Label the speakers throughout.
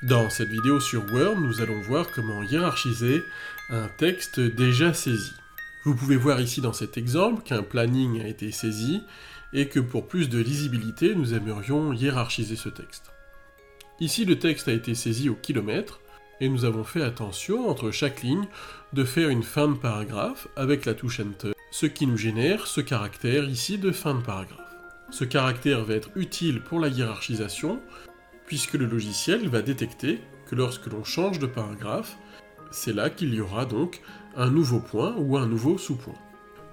Speaker 1: Dans cette vidéo sur Word, nous allons voir comment hiérarchiser un texte déjà saisi. Vous pouvez voir ici dans cet exemple qu'un planning a été saisi et que pour plus de lisibilité, nous aimerions hiérarchiser ce texte. Ici, le texte a été saisi au kilomètre et nous avons fait attention entre chaque ligne de faire une fin de paragraphe avec la touche Enter, ce qui nous génère ce caractère ici de fin de paragraphe. Ce caractère va être utile pour la hiérarchisation puisque le logiciel va détecter que lorsque l'on change de paragraphe, c'est là qu'il y aura donc un nouveau point ou un nouveau sous-point.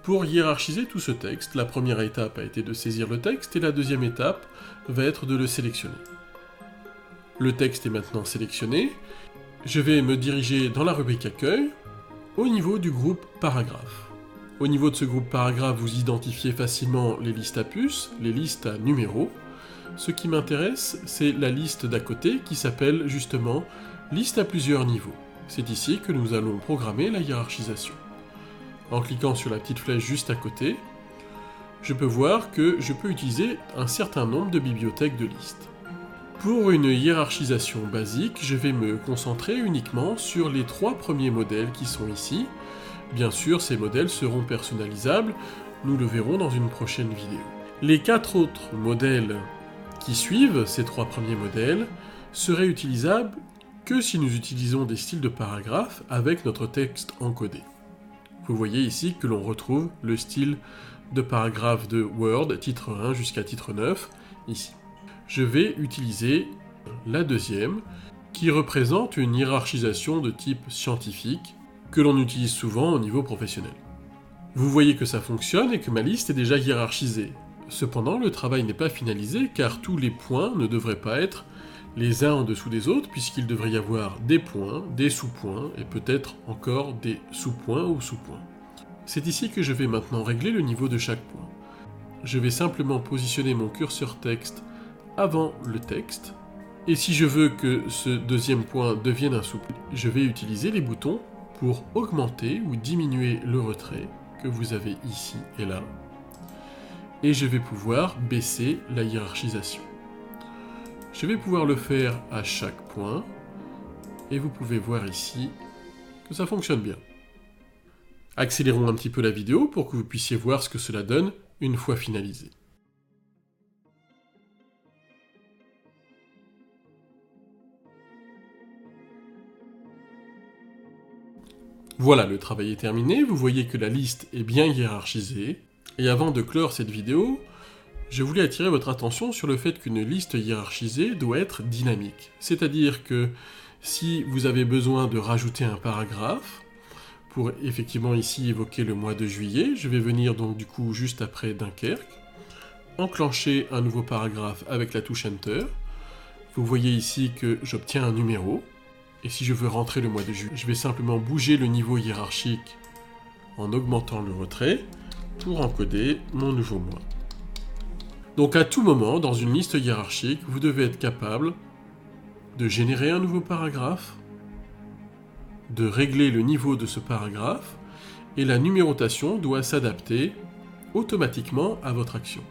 Speaker 1: Pour hiérarchiser tout ce texte, la première étape a été de saisir le texte et la deuxième étape va être de le sélectionner. Le texte est maintenant sélectionné. Je vais me diriger dans la rubrique Accueil au niveau du groupe Paragraphe. Au niveau de ce groupe Paragraphe, vous identifiez facilement les listes à puces, les listes à numéros. Ce qui m'intéresse, c'est la liste d'à côté qui s'appelle justement liste à plusieurs niveaux. C'est ici que nous allons programmer la hiérarchisation. En cliquant sur la petite flèche juste à côté, je peux voir que je peux utiliser un certain nombre de bibliothèques de listes. Pour une hiérarchisation basique, je vais me concentrer uniquement sur les 3 premiers modèles qui sont ici. Bien sûr, ces modèles seront personnalisables, nous le verrons dans une prochaine vidéo. Les 4 autres modèles qui suivent ces 3 premiers modèles seraient utilisables que si nous utilisons des styles de paragraphes avec notre texte encodé. Vous voyez ici que l'on retrouve le style de paragraphe de Word, titre 1 jusqu'à titre 9, ici. Je vais utiliser la deuxième, qui représente une hiérarchisation de type scientifique, que l'on utilise souvent au niveau professionnel. Vous voyez que ça fonctionne et que ma liste est déjà hiérarchisée. Cependant, le travail n'est pas finalisé car tous les points ne devraient pas être les uns en dessous des autres puisqu'il devrait y avoir des points, des sous-points et peut-être encore des sous-points ou sous-points. C'est ici que je vais maintenant régler le niveau de chaque point. Je vais simplement positionner mon curseur texte avant le texte et si je veux que ce deuxième point devienne un sous-point, je vais utiliser les boutons pour augmenter ou diminuer le retrait que vous avez ici et là. Et je vais pouvoir baisser la hiérarchisation. Je vais pouvoir le faire à chaque point, et vous pouvez voir ici que ça fonctionne bien. Accélérons un petit peu la vidéo pour que vous puissiez voir ce que cela donne une fois finalisé. Voilà, le travail est terminé, vous voyez que la liste est bien hiérarchisée. Et avant de clore cette vidéo, je voulais attirer votre attention sur le fait qu'une liste hiérarchisée doit être dynamique. C'est-à-dire que si vous avez besoin de rajouter un paragraphe, pour effectivement ici évoquer le mois de juillet, je vais venir donc du coup juste après Dunkerque, enclencher un nouveau paragraphe avec la touche Enter. Vous voyez ici que j'obtiens un numéro, et si je veux rentrer le mois de juillet, je vais simplement bouger le niveau hiérarchique en augmentant le retrait, pour encoder mon nouveau mois. Donc à tout moment, dans une liste hiérarchique, vous devez être capable de générer un nouveau paragraphe, de régler le niveau de ce paragraphe, et la numérotation doit s'adapter automatiquement à votre action.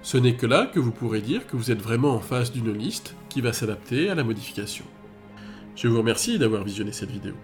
Speaker 1: Ce n'est que là que vous pourrez dire que vous êtes vraiment en face d'une liste qui va s'adapter à la modification. Je vous remercie d'avoir visionné cette vidéo.